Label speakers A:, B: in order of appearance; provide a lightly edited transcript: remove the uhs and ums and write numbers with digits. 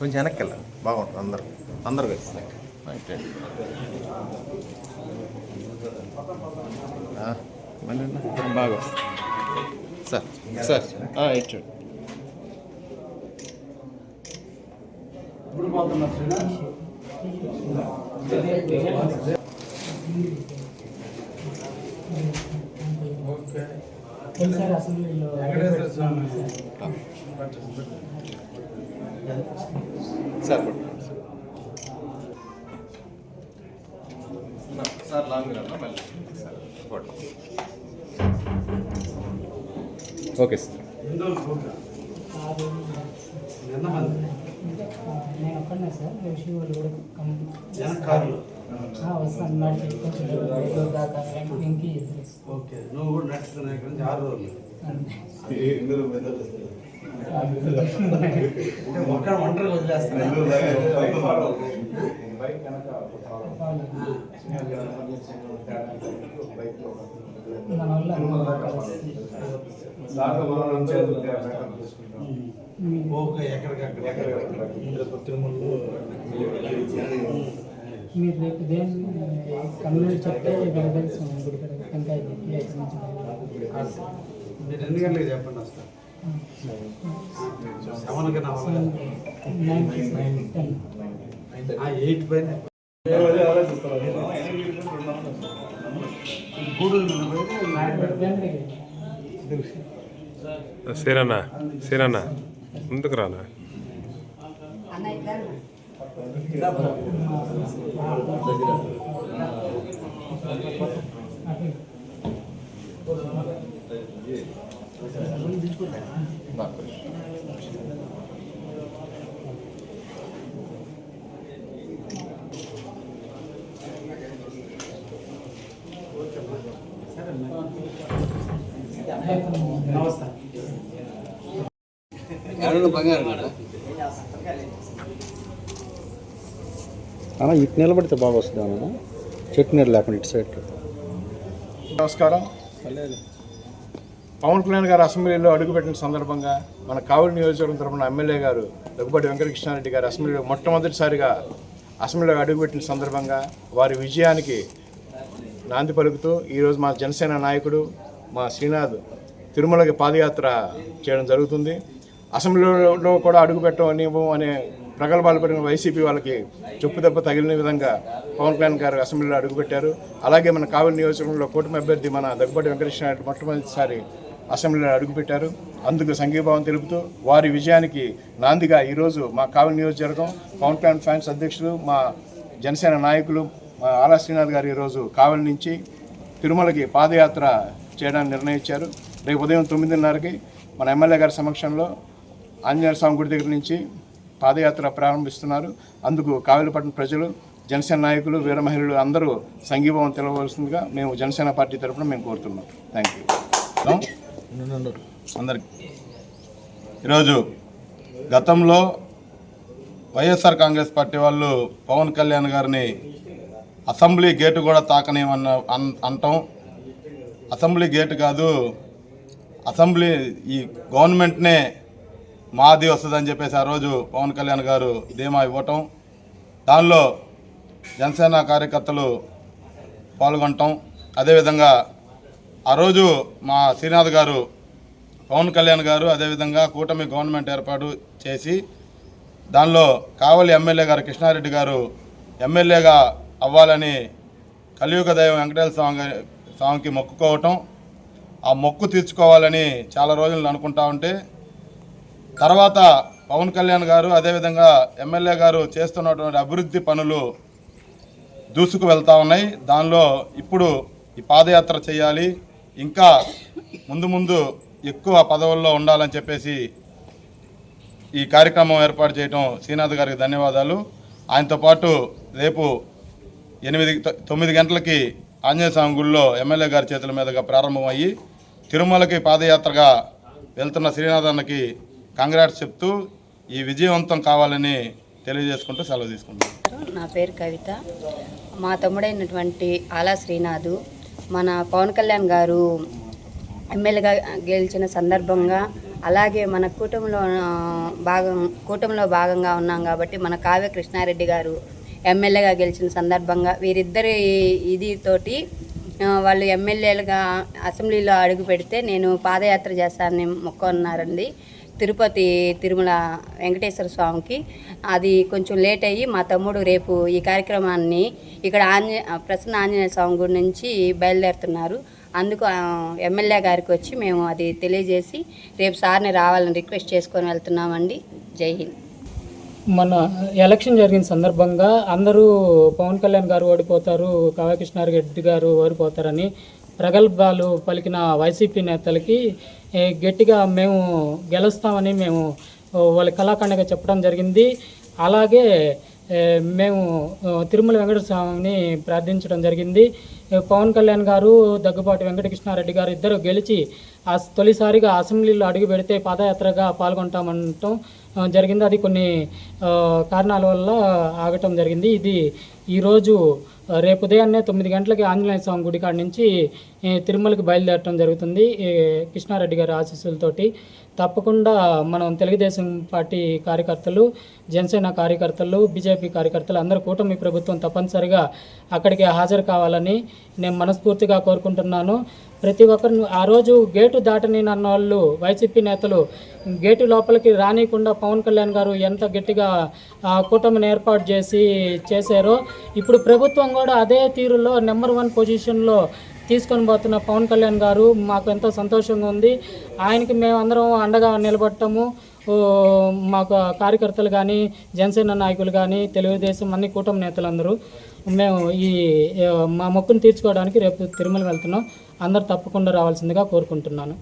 A: కొంచెం వెనక్కి వెళ్ళండి, బాగుంటుంది. అందరూ కలిసి మళ్ళీ ఇద్దరం బాగా సార్ సార్ ఇటు సార్ సార్ లాంగ్ మళ్ళీ సార్ ఓకే సార్.
B: నేను ఒక్కనే సార్ విషయం వాళ్ళు కూడా వస్తాను నడిచి కొంచెం దాకా ఇంకి
C: ఓకే నువ్వు కూడా నడుస్తున్నాయి ఇక్కడ నుంచి 6 రోజులు ఒక్కడ ఒంటరిగా వదిలేస్తాను.
B: మీరు రేపు దేని కమ్యూనిటీ చెప్తే గుడి టెంకాయ
C: మీరు ఎన్ని గంటలకు చెప్పండి వస్తారు 8 పైన
D: సీరన్న ముందుకు రానా
E: అన్న ఇటు నిలబడితే బాగా వస్తుంది అన్న, చెట్టు నీరు లేకుండా ఇటు సైడ్.
F: నమస్కారం. పవన్ కళ్యాణ్ గారు అసెంబ్లీలో అడుగుపెట్టిన సందర్భంగా మన కావలి నియోజకవర్గం తరఫున ఎమ్మెల్యే గారు దగ్గుబాటి వెంకటకృష్ణారెడ్డి గారు అసెంబ్లీలో మొట్టమొదటిసారిగా అసెంబ్లీలో అడుగుపెట్టిన సందర్భంగా వారి విజయానికి నాంది పలుకుతూ ఈరోజు మా జనసేన నాయకుడు మా శ్రీనాథ్ తిరుమలకి పాదయాత్ర చేయడం జరుగుతుంది. అసెంబ్లీలో కూడా అడుగుపెట్టనివ్వం అనే ప్రగల్భాలు పడిన వైసీపీ వాళ్ళకి చెప్పుదెబ్బ తగిలిన విధంగా పవన్ కళ్యాణ్ గారు అసెంబ్లీలో అడుగుపెట్టారు. అలాగే మన కావలి నియోజకవర్గంలో కూటమి అభ్యర్థి మన దగ్గుబాటి వెంకటకృష్ణారెడ్డి మొట్టమొదటిసారి అసెంబ్లీలో అడుగుపెట్టారు. అందుకు సంఘీభావం తెలుపుతూ వారి విజయానికి నాందిగా ఈరోజు మా కావలి నియోజకవర్గం పవన్ కళ్యాణ్ ఫ్యాన్స్ అధ్యక్షులు మా జనసేన నాయకులు మా ఆలా శ్రీనాథ్ గారు ఈరోజు కావలి నుంచి తిరుమలకి పాదయాత్ర చేయడానికి నిర్ణయించారు. రేపు ఉదయం 9:30కి మన ఎమ్మెల్యే గారి సమక్షంలో ఆంజనేయ స్వామి గుడి దగ్గర నుంచి పాదయాత్ర ప్రారంభిస్తున్నారు. అందుకు కావలిపట్నం ప్రజలు, జనసేన నాయకులు, వీర మహిళలు అందరూ సంఘీభావం తెలవలసిందిగా మేము జనసేన పార్టీ తరఫున మేము కోరుతున్నాం. Thank you.
G: అందరికి ఈరోజు గతంలో వైఎస్ఆర్ కాంగ్రెస్ పార్టీ వాళ్ళు పవన్ కళ్యాణ్ గారిని అసెంబ్లీ గేటు కూడా తాకనేమన్న అంటాం. అసెంబ్లీ గేటు కాదు, అసెంబ్లీ ఈ గవర్నమెంట్నే మాది వస్తుందని చెప్పేసి ఆ రోజు పవన్ కళ్యాణ్ గారు ధీమా ఇవ్వటం, దానిలో జనసేన కార్యకర్తలు పాల్గొనటం. అదేవిధంగా ఆ రోజు మా శ్రీనాథ్ గారు పవన్ కళ్యాణ్ గారు అదేవిధంగా కూటమి గవర్నమెంట్ ఏర్పాటు చేసి దానిలో కావలి ఎమ్మెల్యే గారు కృష్ణారెడ్డి గారు ఎమ్మెల్యేగా అవ్వాలని కలియుగ దైవం వెంకటేశ్వర స్వామికి మొక్కుకోవటం, ఆ మొక్కు తీర్చుకోవాలని చాలా రోజులు అనుకుంటా ఉంటే తర్వాత పవన్ కళ్యాణ్ గారు అదేవిధంగా ఎమ్మెల్యే గారు చేస్తున్నటువంటి అభివృద్ధి పనులు దూసుకు వెళ్తూ ఉన్నాయి. దానిలో ఇప్పుడు ఈ పాదయాత్ర చేయాలి, ఇంకా ముందు ఎక్కువ పదవుల్లో ఉండాలని చెప్పేసి ఈ కార్యక్రమం ఏర్పాటు చేయడం శ్రీనాథ్ గారికి ధన్యవాదాలు. ఆయనతో పాటు రేపు 9 గంటలకి ఆంజనేయ స్వామి గుడిలో ఎమ్మెల్యే గారి చేతుల మీదుగా ప్రారంభమయ్యి తిరుమలకి పాదయాత్రగా వెళ్తున్న శ్రీనాథ్ అన్నకి కంగ్రాట్స్ చెప్తూ ఈ విజయవంతం కావాలని తెలియజేసుకుంటూ సెలవు తీసుకుంటాం.
H: నా పేరు కవిత. మా తమ్ముడైనటువంటి ఆలా శ్రీనాథ్ మన పవన్ కళ్యాణ్ గారు ఎమ్మెల్యేగా గెలిచిన సందర్భంగా అలాగే మన కూటమిలో భాగంగా ఉన్నాం కాబట్టి మన కావ్య కృష్ణారెడ్డి గారు ఎమ్మెల్యేగా గెలిచిన సందర్భంగా వీరిద్దరి తోటి వాళ్ళు ఎమ్మెల్యేలుగా అసెంబ్లీలో అడుగు పెడితే నేను పాదయాత్ర చేస్తానని మొక్కున్నారండి తిరుపతి తిరుమల వెంకటేశ్వర స్వామికి. అది కొంచెం లేట్ అయ్యి మా తమ్ముడు రేపు ఈ కార్యక్రమాన్ని ఇక్కడ ప్రసన్న ఆంజనేయ స్వామి గుడి నుంచి బయలుదేరుతున్నారు. అందుకు ఎమ్మెల్యే గారికి వచ్చి మేము అది తెలియజేసి రేపు సార్ని రావాలని రిక్వెస్ట్ చేసుకొని వెళ్తున్నామండి. జై హింద్.
B: మన ఎలక్షన్ జరిగిన సందర్భంగా అందరూ పవన్ కళ్యాణ్ గారు ఓడిపోతారు, కావ్య కృష్ణారెడ్డి గారు ఓడిపోతారని ప్రగల్భాలు పలికిన వైసీపీ నేతలకి గట్టిగా మేము గెలుస్తామని మేము వాళ్ళ కళాఖండగా చెప్పడం జరిగింది. అలాగే మేము తిరుమల వెంకటేశ్వర స్వామిని ప్రార్థించడం జరిగింది. పవన్ కళ్యాణ్ గారు దగ్గుబాటి వెంకటకృష్ణారెడ్డి గారు ఇద్దరు గెలిచి తొలిసారిగా అసెంబ్లీలో అడుగు పెడితే పాదయాత్రగా పాల్గొంటామంటాం జరిగింది. అది కొన్ని కారణాల వల్ల ఆగటం జరిగింది. ఇది ఈరోజు రేపు ఉదయాన్నే 9 గంటలకి ఆంజనేయ స్వామి గుడి కాడ నుంచి తిరుమలకి బయలుదేరటం జరుగుతుంది కృష్ణారెడ్డి గారి ఆశీస్సులతోటి. తప్పకుండా మనం తెలుగుదేశం పార్టీ కార్యకర్తలు, జనసేన కార్యకర్తలు, బీజేపీ కార్యకర్తలు అందరూ కూటమి ప్రభుత్వం తప్పనిసరిగా అక్కడికి హాజరు కావాలని నేను మనస్ఫూర్తిగా కోరుకుంటున్నాను. ప్రతి ఒక్కరు ఆ రోజు గేటు దాటని అన్న వాళ్ళు వైసీపీ నేతలు గేటు లోపలికి రానియకుండా పవన్ కళ్యాణ్ గారు ఎంత గట్టిగా కూటమిని ఏర్పాటు చేశారో ఇప్పుడు ప్రభుత్వం కూడా అదే తీరులో నెంబర్ 1 పొజిషన్లో తీసుకొని పోతున్న పవన్ కళ్యాణ్ గారు మాకు ఎంతో సంతోషంగా ఉంది. ఆయనకి మేమందరం అండగా నిలబడటము, మాకు కార్యకర్తలు కానీ, జనసేన నాయకులు కానీ, తెలుగుదేశం అన్ని కూటమి నేతలందరూ మేము మా మొక్కును తీర్చుకోవడానికి రేపు తిరుమల వెళ్తున్నాం. అందరూ తప్పకుండా రావాల్సిందిగా కోరుకుంటున్నాను.